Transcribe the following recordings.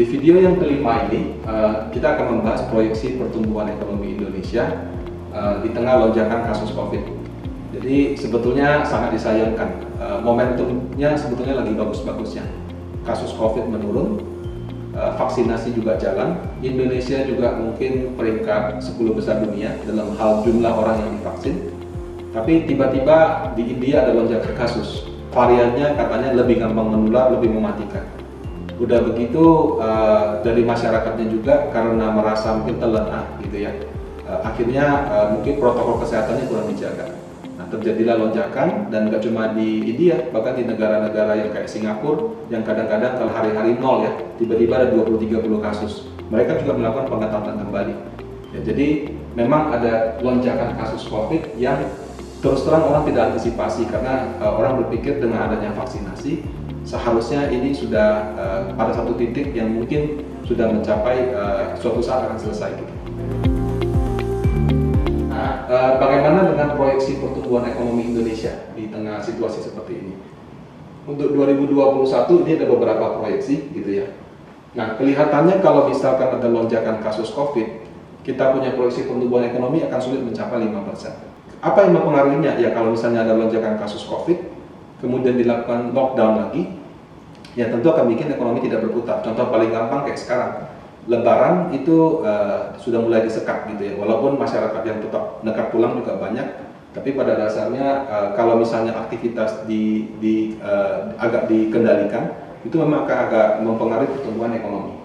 Di video yang kelima ini, kita akan membahas proyeksi pertumbuhan ekonomi Indonesia di tengah lonjakan kasus COVID. Jadi sebetulnya sangat disayangkan, momentumnya sebetulnya lagi bagus-bagusnya. Kasus COVID menurun, vaksinasi juga jalan, Indonesia juga mungkin peringkat 10 besar dunia dalam hal jumlah orang yang divaksin. Tapi tiba-tiba di India ada lonjakan kasus, variannya katanya lebih gampang menular, lebih mematikan. Udah begitu dari masyarakatnya juga karena merasa mungkin terlena gitu ya, akhirnya mungkin protokol kesehatannya kurang dijaga. Nah, terjadilah lonjakan dan nggak cuma di India, bahkan di negara-negara yang kayak Singapura yang kadang-kadang kalau hari-hari nol ya, tiba-tiba ada 20-30 kasus. Mereka juga melakukan pengetatan kembali. Ya, jadi memang ada lonjakan kasus COVID yang terus terang orang tidak antisipasi karena orang berpikir dengan adanya vaksinasi seharusnya ini sudah pada satu titik yang mungkin sudah mencapai suatu saat akan selesai gitu. Nah, bagaimana dengan proyeksi pertumbuhan ekonomi Indonesia di tengah situasi seperti ini? Untuk 2021 ini ada beberapa proyeksi gitu ya. Nah, kelihatannya kalau misalkan ada lonjakan kasus COVID, kita punya proyeksi pertumbuhan ekonomi akan sulit mencapai 5%. Apa yang mempengaruhinya? Ya kalau misalnya ada lonjakan kasus COVID, kemudian dilakukan lockdown lagi, ya tentu akan bikin ekonomi tidak berputar. Contoh paling gampang kayak sekarang, Lebaran itu sudah mulai disekat gitu ya. Walaupun masyarakat yang tetap nekat pulang juga banyak, tapi pada dasarnya kalau misalnya aktivitas agak dikendalikan, itu memang akan agak mempengaruhi pertumbuhan ekonomi.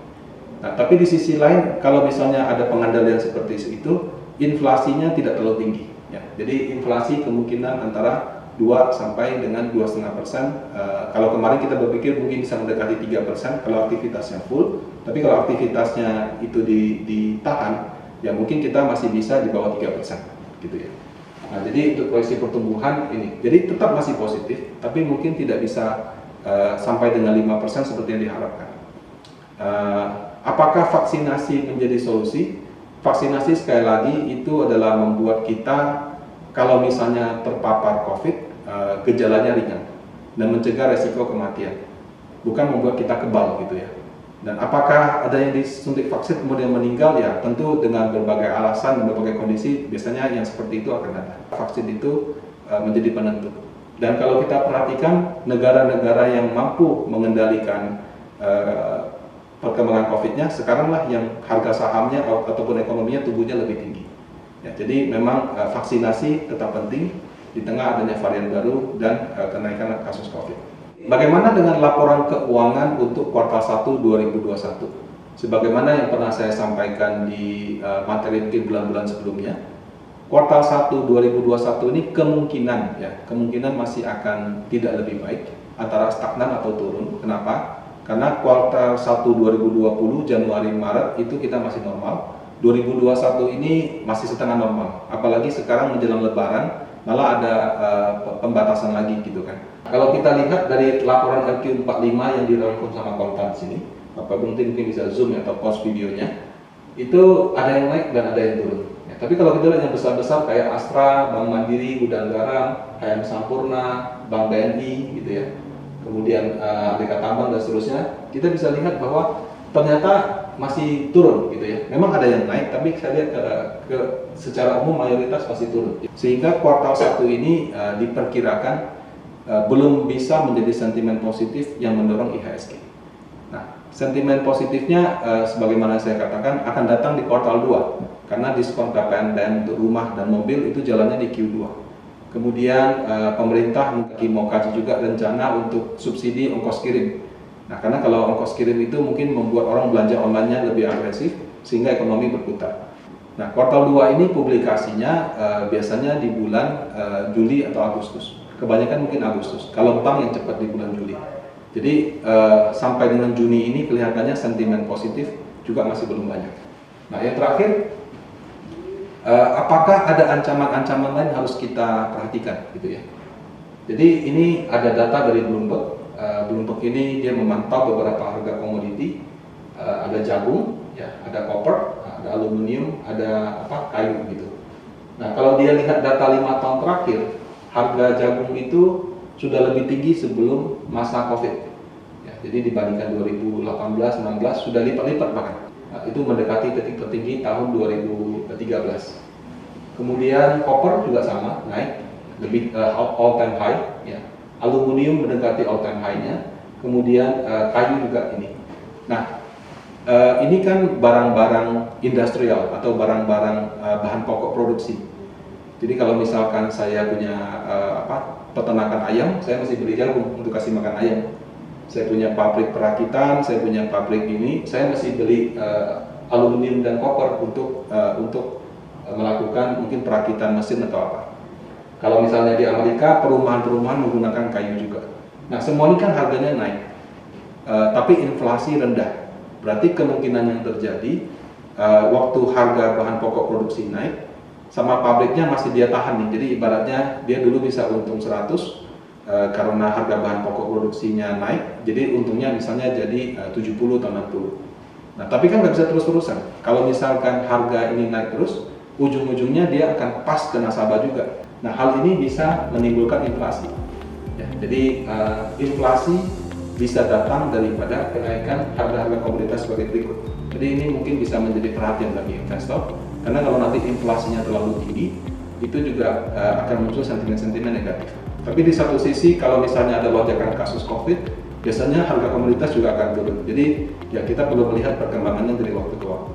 Nah, tapi di sisi lain, kalau misalnya ada pengandalian seperti itu, inflasinya tidak terlalu tinggi. Ya, jadi inflasi kemungkinan antara 2 sampai dengan 2,5%. Kalau kemarin kita berpikir mungkin bisa mendekati 3% kalau aktivitasnya full, tapi kalau aktivitasnya itu ditahan, ya mungkin kita masih bisa di bawah 3%, gitu ya. Nah, jadi untuk proyeksi pertumbuhan ini, jadi tetap masih positif, tapi mungkin tidak bisa sampai dengan 5% seperti yang diharapkan. Apakah vaksinasi menjadi solusi? Vaksinasi sekali lagi itu adalah membuat kita kalau misalnya terpapar COVID, gejalanya ringan dan mencegah resiko kematian, bukan membuat kita kebal gitu ya. Dan apakah ada yang disuntik vaksin kemudian meninggal? Ya tentu dengan berbagai alasan dan berbagai kondisi, biasanya yang seperti itu akan datang. Vaksin itu menjadi penentu. Dan kalau kita perhatikan negara-negara yang mampu mengendalikan perkembangan COVID-nya, sekaranglah yang harga sahamnya ataupun ekonominya tumbuhnya lebih tinggi. Ya, jadi memang vaksinasi tetap penting di tengah adanya varian baru dan kenaikan kasus COVID. Bagaimana dengan laporan keuangan untuk kuartal 1 2021? Sebagaimana yang pernah saya sampaikan di materi mungkin bulan-bulan sebelumnya, kuartal 1 2021 ini kemungkinan masih akan tidak lebih baik, antara stagnan atau turun. Kenapa? Karena kuartal 1 2020 Januari Maret itu kita masih normal, 2021 ini masih setengah normal. Apalagi sekarang menjelang Lebaran malah ada pembatasan lagi gitu kan. Kalau kita lihat dari laporan LQ45 yang dirangkum sama kontan sini, Bapak Bunting mungkin bisa zoom ya, atau pause videonya, itu ada yang naik dan ada yang turun. Ya, tapi kalau kita lihat yang besar-besar kayak Astra, Bank Mandiri, Gudang Garam, HM Sampurna, Bank BNI gitu ya, kemudian Amerika Tambang dan seterusnya, kita bisa lihat bahwa ternyata masih turun gitu ya. Memang ada yang naik, tapi saya lihat secara umum mayoritas masih turun. Sehingga kuartal 1 ini diperkirakan belum bisa menjadi sentimen positif yang mendorong IHSG. Nah, sentimen positifnya sebagaimana saya katakan akan datang di kuartal 2 karena diskon PPN untuk rumah dan mobil itu jalannya di Q2. Kemudian pemerintah mau kaji juga rencana untuk subsidi ongkos kirim. Nah, karena kalau ongkos kirim itu mungkin membuat orang belanja online-nya lebih agresif sehingga ekonomi berputar. Nah, kuartal 2 ini publikasinya biasanya di bulan Juli atau Agustus. Kebanyakan mungkin Agustus. Kalau bank yang cepat di bulan Juli. Jadi sampai dengan Juni ini kelihatannya sentimen positif juga masih belum banyak. Nah, yang terakhir, apakah ada ancaman-ancaman lain harus kita perhatikan gitu ya. Jadi ini ada data dari Bloomberg. Bloomberg ini dia memantau beberapa harga komoditi, ada jagung, ya, ada copper, ada aluminium, ada kayu gitu. Nah, kalau dia lihat data 5 tahun terakhir, harga jagung itu sudah lebih tinggi sebelum masa COVID. Ya, jadi dibandingkan 2018-16 sudah lipat-lipat bahkan. Nah, itu mendekati titik tertinggi tahun 2013. Kemudian copper juga sama, naik lebih all time high. Ya. Aluminium mendekati all time high-nya. Kemudian kayu juga ini. Nah, ini kan barang-barang industrial atau barang-barang bahan pokok produksi. Jadi kalau misalkan saya punya peternakan ayam, saya mesti beli jagung untuk kasih makan ayam. Saya punya pabrik perakitan, saya punya pabrik ini, saya mesti beli aluminium dan koper untuk melakukan mungkin perakitan mesin atau apa. Kalau misalnya di Amerika, perumahan-perumahan menggunakan kayu juga. Nah, semua ini kan harganya naik, tapi inflasi rendah. Berarti kemungkinan yang terjadi waktu harga bahan pokok produksi naik, sama pabriknya masih dia tahan nih. Jadi ibaratnya dia dulu bisa untung 100 karena harga bahan pokok produksinya naik, jadi untungnya misalnya jadi 70 atau 60. Nah, tapi kan nggak bisa terus-terusan. Kalau misalkan harga ini naik terus, ujung-ujungnya dia akan pas ke nasabah juga. Nah, hal ini bisa menimbulkan inflasi. Ya, jadi inflasi bisa datang daripada kenaikan harga-harga komoditas sebagai berikut. Jadi ini mungkin bisa menjadi perhatian bagi investor, karena kalau nanti inflasinya terlalu tinggi, itu juga akan muncul sentimen-sentimen negatif. Tapi di satu sisi, kalau misalnya ada lonjakan kasus COVID, biasanya harga komoditas juga akan turun. Jadi ya kita perlu melihat perkembangannya dari waktu ke waktu.